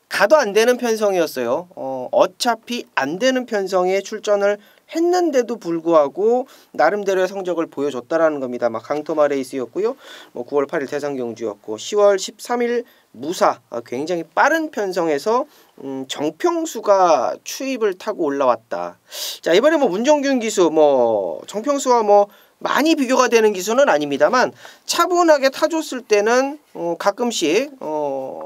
가도 안 되는 편성이었어요. 어차피 안 되는 편성에 출전을 했는데도 불구하고 나름대로의 성적을 보여줬다라는 겁니다. 막 강토마 레이스였고요. 뭐 9월 8일 대상경주였고 10월 13일 무사 굉장히 빠른 편성에서 정평수가 추입을 타고 올라왔다. 자, 이번에 뭐 문정균 기수 뭐 정평수와 뭐 많이 비교가 되는 기수는 아닙니다만 차분하게 타줬을 때는 가끔씩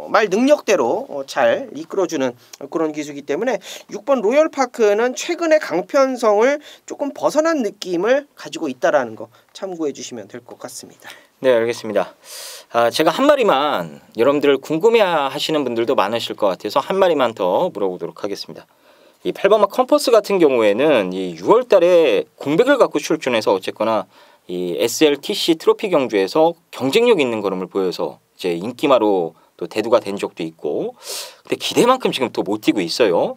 말 능력대로 잘 이끌어주는 그런 기수이기 때문에 6번 로열파크는 최근의 강편성을 조금 벗어난 느낌을 가지고 있다라는 거 참고해 주시면 될 것 같습니다. 네, 알겠습니다. 제가 한 마리만 여러분들 궁금해하시는 분들도 많으실 것 같아서 한 마리만 더 물어보도록 하겠습니다. 이 8번마 컴퍼스 같은 경우에는 이 6월달에 공백을 갖고 출전해서 어쨌거나 이 SLTC 트로피 경주에서 경쟁력 있는 걸음을 보여서 이제 인기마로 또 대두가 된 적도 있고, 근데 기대만큼 지금 또 못 뛰고 있어요.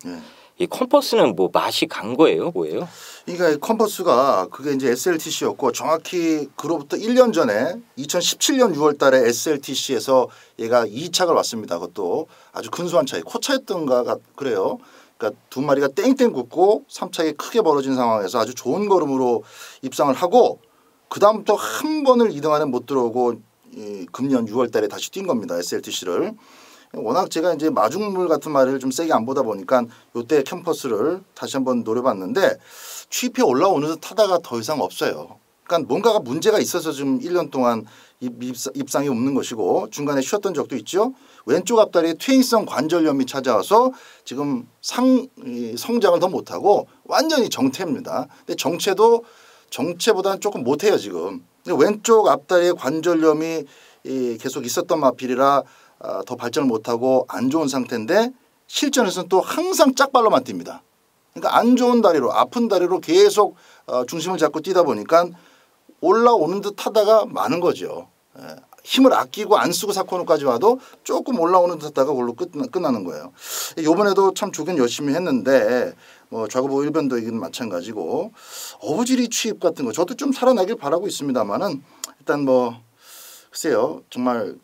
이 컴퍼스는 뭐 맛이 간 거예요, 뭐예요? 그러니까 컴퍼스가 그게 이제 SLTC였고 정확히 그로부터 1년 전에 2017년 6월달에 SLTC에서 얘가 2착을 왔습니다. 그것도 아주 근소한 차이, 코차였던가 그래요. 그러니까 두 마리가 땡땡 붙고 3착이 크게 벌어진 상황에서 아주 좋은 걸음으로 입상을 하고 그 다음부터 한 번을 2등 안에 못 들어오고 금년 6월달에 다시 뛴 겁니다. SLTC를. 워낙 제가 이제 마중물 같은 말을 좀 세게 안 보다 보니까 요때 캠퍼스를 다시 한번 노려봤는데 취입해 올라오는 듯 하다가 더 이상 없어요. 그러니까 뭔가가 문제가 있어서 지금 1년 동안 입상이 없는 것이고 중간에 쉬었던 적도 있죠. 왼쪽 앞다리에 퇴행성 관절염이 찾아와서 지금 성장을 더 못하고 완전히 정체입니다. 근데 정체보다는 조금 못해요 지금. 왼쪽 앞다리에 관절염이 계속 있었던 마필이라 더 발전을 못하고 안 좋은 상태인데 실전에서는 또 항상 짝발로만 뜁니다. 그러니까 안 좋은 다리로 아픈 다리로 계속 중심을 잡고 뛰다 보니까 올라오는 듯 하다가 마는 거죠. 힘을 아끼고 안 쓰고 사코노까지 와도 조금 올라오는 듯 하다가 그걸로 끝나는 거예요. 이번에도 참 주긴 열심히 했는데 뭐 좌고보 일변도이긴 마찬가지고 어부지리 취입 같은 거 저도 좀 살아나길 바라고 있습니다만은 일단 뭐 글쎄요 정말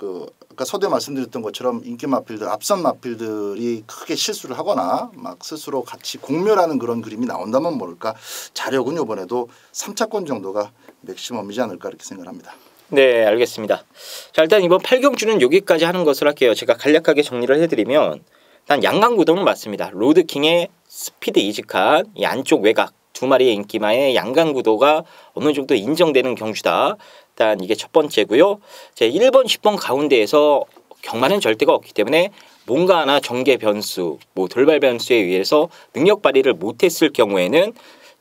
아까 서두에 말씀드렸던 것처럼 인기 마필들 앞선 마필들이 크게 실수를 하거나 막 스스로 같이 공멸하는 그런 그림이 나온다면 모를까 자력은 이번에도 3차권 정도가 맥시멈이지 않을까 이렇게 생각합니다. 네, 알겠습니다. 자, 일단 이번 8경주는 여기까지 하는 것을 할게요. 제가 간략하게 정리를 해드리면 일단 양강구동은 맞습니다. 로드킹의 스피드 이직한 이 안쪽 외곽 두 마리의 인기마의 양강구도가 어느 정도 인정되는 경주다. 일단 이게 첫 번째고요. 제 1번, 10번 가운데에서 경마는 절대가 없기 때문에 뭔가 하나 전개 변수, 뭐 돌발 변수에 의해서 능력 발휘를 못했을 경우에는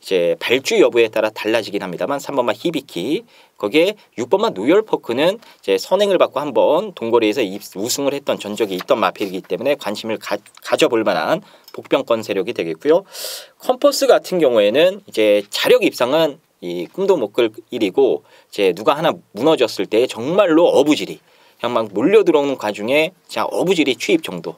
이제 발주 여부에 따라 달라지긴 합니다만 3번마 히비키 거기에 6번마 노열퍼크는 이제 선행을 받고 한번 동거리에서 우승을 했던 전적이 있던 마필이기 때문에 관심을 가져볼 만한 복병권 세력이 되겠고요. 컴퍼스 같은 경우에는 이제 자력 입상은 이 꿈도 못 꿀 일이고 이제 누가 하나 무너졌을 때 정말로 어부지리 그냥 막 몰려 들어오는 과중에 자 어부지리 취입 정도.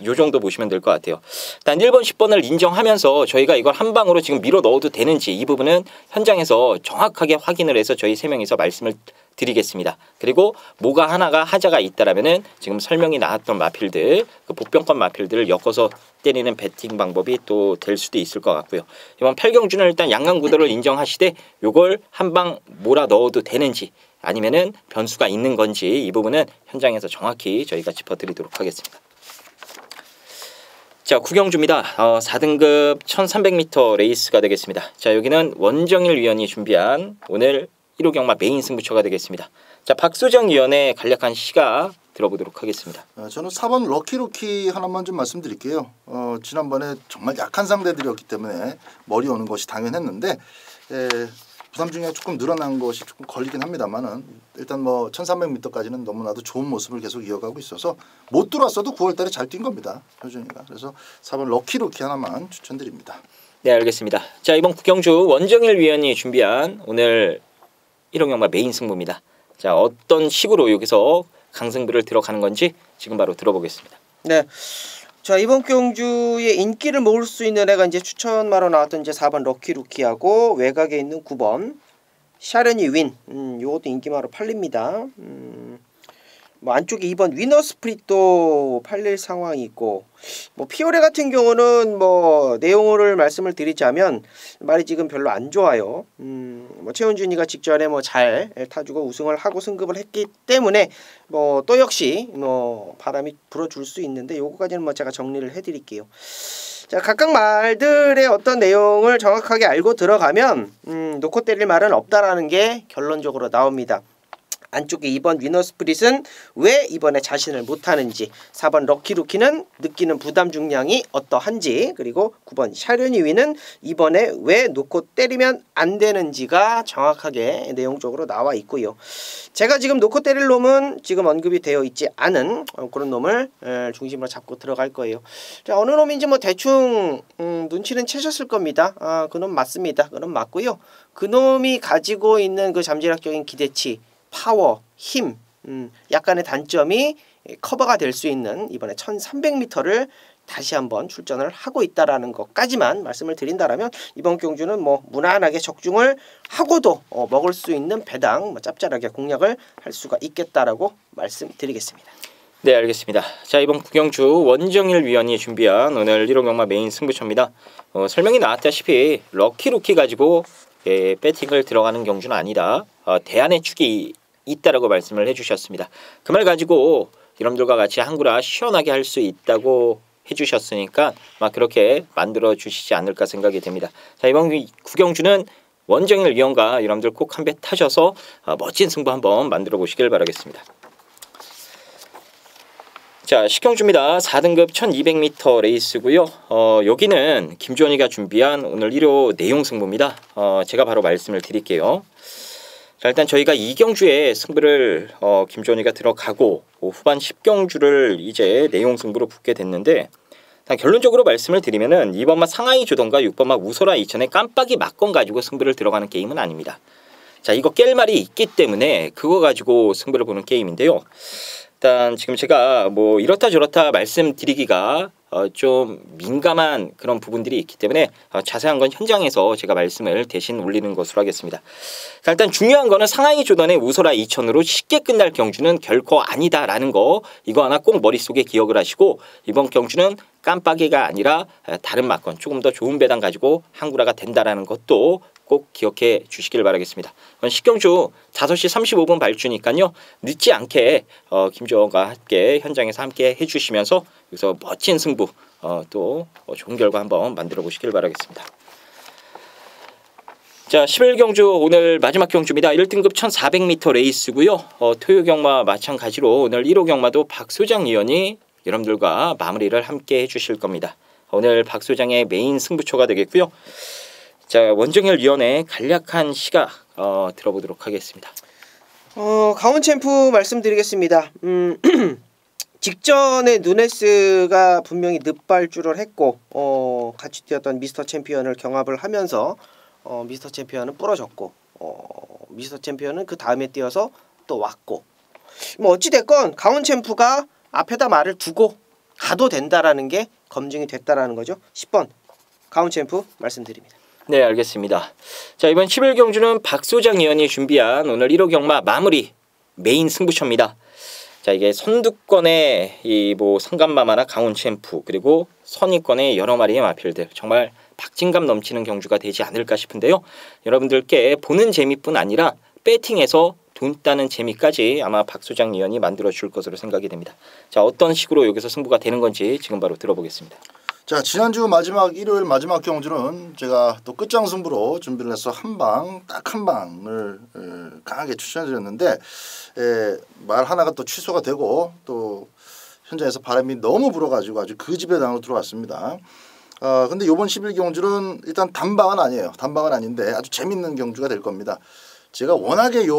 요 정도 보시면 될 것 같아요. 일단 1번, 10번을 인정하면서 저희가 이걸 한 방으로 지금 밀어 넣어도 되는지 이 부분은 현장에서 정확하게 확인을 해서 저희 3명이서 말씀을 드리겠습니다. 그리고 뭐가 하나가 하자가 있다라면은 지금 설명이 나왔던 마필들, 그 복병권 마필들을 엮어서 때리는 배팅 방법이 또 될 수도 있을 것 같고요. 이번 8경주는 일단 양강구도를 인정하시되 요걸 한 방 몰아 넣어도 되는지 아니면은 변수가 있는 건지 이 부분은 현장에서 정확히 저희가 짚어드리도록 하겠습니다. 자, 9경주입니다. 4등급 1300m 레이스가 되겠습니다. 자, 여기는 원정일 위원이 준비한 오늘 1호 경마 메인 승부처가 되겠습니다. 자, 박소정 위원의 간략한 시가 들어보도록 하겠습니다. 저는 4번 럭키루키 하나만 좀 말씀드릴게요. 지난번에 정말 약한 상대들이었기 때문에 머리 오는 것이 당연했는데 부담 중에 조금 늘어난 것이 조금 걸리긴 합니다만은 일단 뭐 1300m까지는 너무나도 좋은 모습을 계속 이어가고 있어서 못 들어왔어도 9월달에 잘 뛴 겁니다. 효준이가. 그래서 4번 럭키루키 하나만 추천드립니다. 네, 알겠습니다. 자, 이번 9경주 원정일 위원이 준비한 오늘 1호 경마 메인 승부입니다. 자, 어떤 식으로 여기서 강승부를 들어가는 건지 지금 바로 들어보겠습니다. 네. 자, 이번 경주의 인기를 모을 수 있는 애가 이제 추천마로 나왔던 이제 4번 럭키루키하고 외곽에 있는 9번 샤르니 윈. 요것도 인기마로 팔립니다. 뭐 안쪽에 2번 위너 스프릿도 팔릴 상황이 있고 뭐 피오레 같은 경우는 뭐 내용을 말씀을 드리자면 말이 지금 별로 안 좋아요. 뭐 최훈준이가 직전에 뭐 잘 타주고 우승을 하고 승급을 했기 때문에 뭐 또 역시 뭐 바람이 불어줄 수 있는데 요거까지는 뭐 제가 정리를 해드릴게요. 자, 자, 각각 말들의 어떤 내용을 정확하게 알고 들어가면 놓고 때릴 말은 없다라는 게 결론적으로 나옵니다. 안쪽에 2번 위너스프릿은 왜 이번에 자신을 못하는지, 4번 럭키루키는 느끼는 부담 중량이 어떠한지, 그리고 9번 샤르니위는 이번에 왜 놓고 때리면 안 되는지가 정확하게 내용적으로 나와 있고요. 제가 지금 놓고 때릴 놈은 지금 언급이 되어 있지 않은 그런 놈을 중심으로 잡고 들어갈 거예요. 자, 어느 놈인지 뭐 대충 눈치는 채셨을 겁니다. 그놈 맞습니다. 그놈 맞고요. 그놈이 가지고 있는 그 잠재력적인 기대치, 파워, 힘, 약간의 단점이 커버가 될 수 있는 이번에 1300m를 다시 한번 출전을 하고 있다라는 것까지만 말씀을 드린다라면 이번 경주는 뭐 무난하게 적중을 하고도 먹을 수 있는 배당 뭐 짭짤하게 공략을 할 수가 있겠다라고 말씀드리겠습니다. 네, 알겠습니다. 자, 이번 구경주 원정일 위원이 준비한 오늘 1호 경마 메인 승부처입니다. 설명이 나왔다시피 럭키루키 가지고 배팅을 들어가는 경주는 아니다. 대안의 축이 있다라고 말씀을 해주셨습니다. 그 말 가지고 여러분들과 같이 한구라 시원하게 할 수 있다고 해주셨으니까 막 그렇게 만들어 주시지 않을까 생각이 됩니다. 자, 이번 구경주는 원정일 위원과 여러분들 꼭 한 배 타셔서 멋진 승부 한번 만들어 보시길 바라겠습니다. 자, 식경주입니다. 4등급 1200m 레이스고요. 여기는 김주원이가 준비한 오늘 1호 내용 승부입니다. 제가 바로 말씀을 드릴게요. 자, 일단 저희가 2경주에 승부를 김주원이가 들어가고 후반 10경주를 이제 내용 승부로 붙게 됐는데, 결론적으로 말씀을 드리면은 2번마 상하이 조던과 6번마 우소라 이천의 깜빡이 막건 가지고 승부를 들어가는 게임은 아닙니다. 자, 이거 깰 말이 있기 때문에 그거 가지고 승부를 보는 게임인데요. 일단 지금 제가 뭐 이렇다 저렇다 말씀드리기가 좀 민감한 그런 부분들이 있기 때문에 자세한 건 현장에서 제가 말씀을 대신 올리는 것으로 하겠습니다. 자, 일단 중요한 거는 상하이 조던의 우소라 2000으로 쉽게 끝날 경주는 결코 아니다라는 거, 이거 하나 꼭 머릿속에 기억을 하시고 이번 경주는 깜빡이가 아니라 다른 막건, 조금 더 좋은 배당 가지고 한구라가 된다라는 것도 꼭 기억해 주시길 바라겠습니다. 식경주 5시 35분 발주니까요. 늦지 않게 김주원과 함께 현장에서 함께 해주시면서 여기서 멋진 승부 또 좋은 결과 한번 만들어 보시길 바라겠습니다. 자, 11경주 오늘 마지막 경주입니다. 1등급 1400m 레이스고요. 토요 경마 마찬가지로 오늘 1호 경마도 박소장 위원이 여러분들과 마무리를 함께 해주실 겁니다. 오늘 박소장의 메인 승부처가 되겠고요. 자, 원정일 위원의 간략한 시각 들어보도록 하겠습니다. 강원 챔프 말씀드리겠습니다. 직전에 누네스가 분명히 늦발주를 했고 같이 뛰었던 미스터 챔피언을 경합을 하면서 미스터 챔피언은 부러졌고 미스터 챔피언은 그 다음에 뛰어서 또 왔고, 뭐 어찌됐건 강원 챔프가 앞에다 말을 두고 가도 된다라는 게 검증이 됐다라는 거죠. 10번 강원 챔프 말씀드립니다. 네, 알겠습니다. 자, 이번 11경주는 박소장 위원이 준비한 오늘 1호 경마 마무리 메인 승부처입니다. 자, 이게 선두권의 이 뭐 성감마마나 강원 챔프, 그리고 선위권의 여러 마리의 마필들, 정말 박진감 넘치는 경주가 되지 않을까 싶은데요. 여러분들께 보는 재미뿐 아니라 배팅에서 돈 따는 재미까지 아마 박소장 위원이 만들어 줄 것으로 생각이 됩니다. 자, 어떤 식으로 여기서 승부가 되는 건지 지금 바로 들어보겠습니다. 자, 지난주 마지막 일요일 마지막 경주는 제가 또 끝장 승부로 준비를 해서 딱 한 방을 강하게 추천해드렸는데 말 하나가 또 취소가 되고 또 현장에서 바람이 너무 불어가지고 아주 그 집에 당으로 들어왔습니다. 근데 이번 11경주는 일단 단방은 아니에요. 단방은 아닌데 아주 재밌는 경주가 될 겁니다. 제가 워낙에 요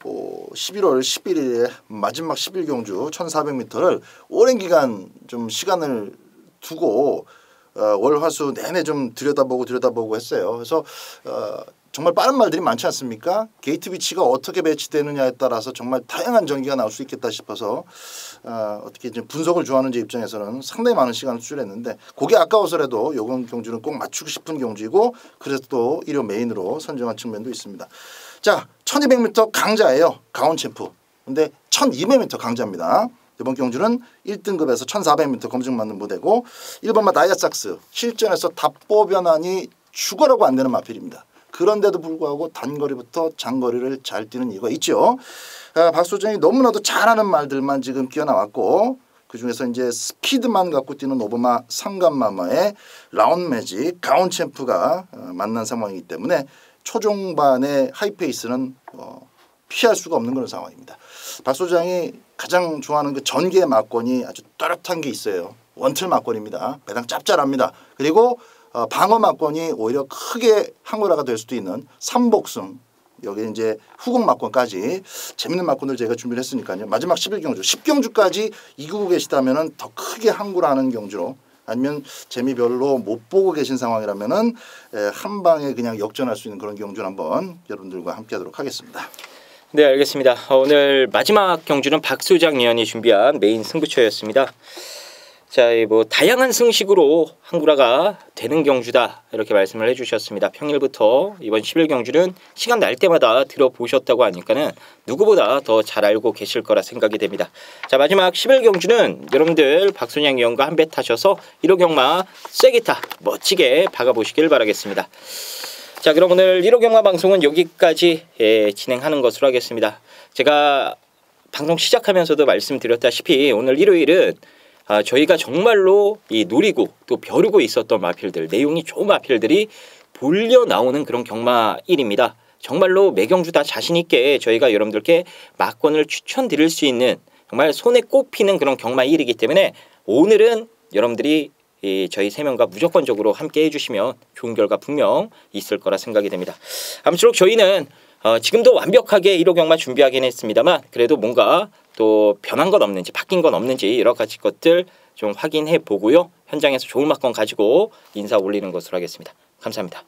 11월 11일에 마지막 11경주 1400m를 오랜 기간 좀 시간을 두고 월, 화, 수 내내 좀 들여다보고 했어요. 그래서 정말 빠른 말들이 많지 않습니까? 게이트 위치가 어떻게 배치되느냐에 따라서 정말 다양한 전기가 나올 수 있겠다 싶어서 어떻게 이제 분석을 좋아하는 제 입장에서는 상당히 많은 시간을 투자했는데, 그게 아까워서라도 이번 경주는 꼭 맞추고 싶은 경주이고 그래서 또 1호 메인으로 선정한 측면도 있습니다. 자, 1200m 강자예요. 강원 챔프. 근데 1200m 강자입니다. 이번 경주는 1등급에서 1400m 검증받는 무대고 1번마 다이아삭스, 실전에서 답보 변환이 죽어라고 안 되는 마필입니다. 그런데도 불구하고 단거리부터 장거리를 잘 뛰는 이유가 있죠. 박소정이 너무나도 잘하는 말들만 지금 끼어나왔고, 그 중에서 이제 스피드만 갖고 뛰는 오바마 상간마마의 라운 매직 가운 챔프가 만난 상황이기 때문에 초중반의 하이페이스는 피할 수가 없는 그런 상황입니다. 박 소장이 가장 좋아하는 그 전개 막권이 아주 또렷한 게 있어요. 원틀 막권입니다. 배당 짭짤합니다. 그리고 방어 막권이 오히려 크게 항우라가 될 수도 있는 삼복승, 여기 이제 후공 막권까지 재밌는 막권을 제가 준비를 했으니까요. 마지막 11경주, 10경주까지 이기고 계시다면은 더 크게 항구라는 경주로, 아니면 재미 별로 못 보고 계신 상황이라면은 한 방에 그냥 역전할 수 있는 그런 경주를 한번 여러분들과 함께하도록 하겠습니다. 네, 알겠습니다. 오늘 마지막 경주는 박 소장 위원이 준비한 메인 승부처였습니다. 자, 뭐 다양한 승식으로 항구라가 되는 경주다 이렇게 말씀을 해주셨습니다. 평일부터 이번 11경주는 시간 날 때마다 들어보셨다고 하니까는 누구보다 더 잘 알고 계실 거라 생각이 됩니다. 자, 마지막 11경주는 여러분들 박순양 위원과 한 배 타셔서 1호 경마 세게 타 멋지게 박아보시길 바라겠습니다. 자, 그럼 오늘 1호 경마 방송은 여기까지 진행하는 것으로 하겠습니다. 제가 방송 시작하면서도 말씀드렸다시피 오늘 일요일은 저희가 정말로 노리고 또 벼르고 있었던 마필들, 내용이 좋은 마필들이 몰려 나오는 그런 경마일입니다. 정말로 매경주 다 자신 있게 저희가 여러분들께 막권을 추천드릴 수 있는 정말 손에 꼽히는 그런 경마일이기 때문에 오늘은 여러분들이 저희 3명과 무조건적으로 함께 해주시면 좋은 결과 분명 있을 거라 생각이 됩니다. 아무쪼록 저희는 지금도 완벽하게 1호 경마 준비하긴 했습니다만 그래도 뭔가 또 변한 건 없는지 바뀐 건 없는지 여러 가지 것들 좀 확인해 보고요. 현장에서 좋은 막권 가지고 인사 올리는 것으로 하겠습니다. 감사합니다.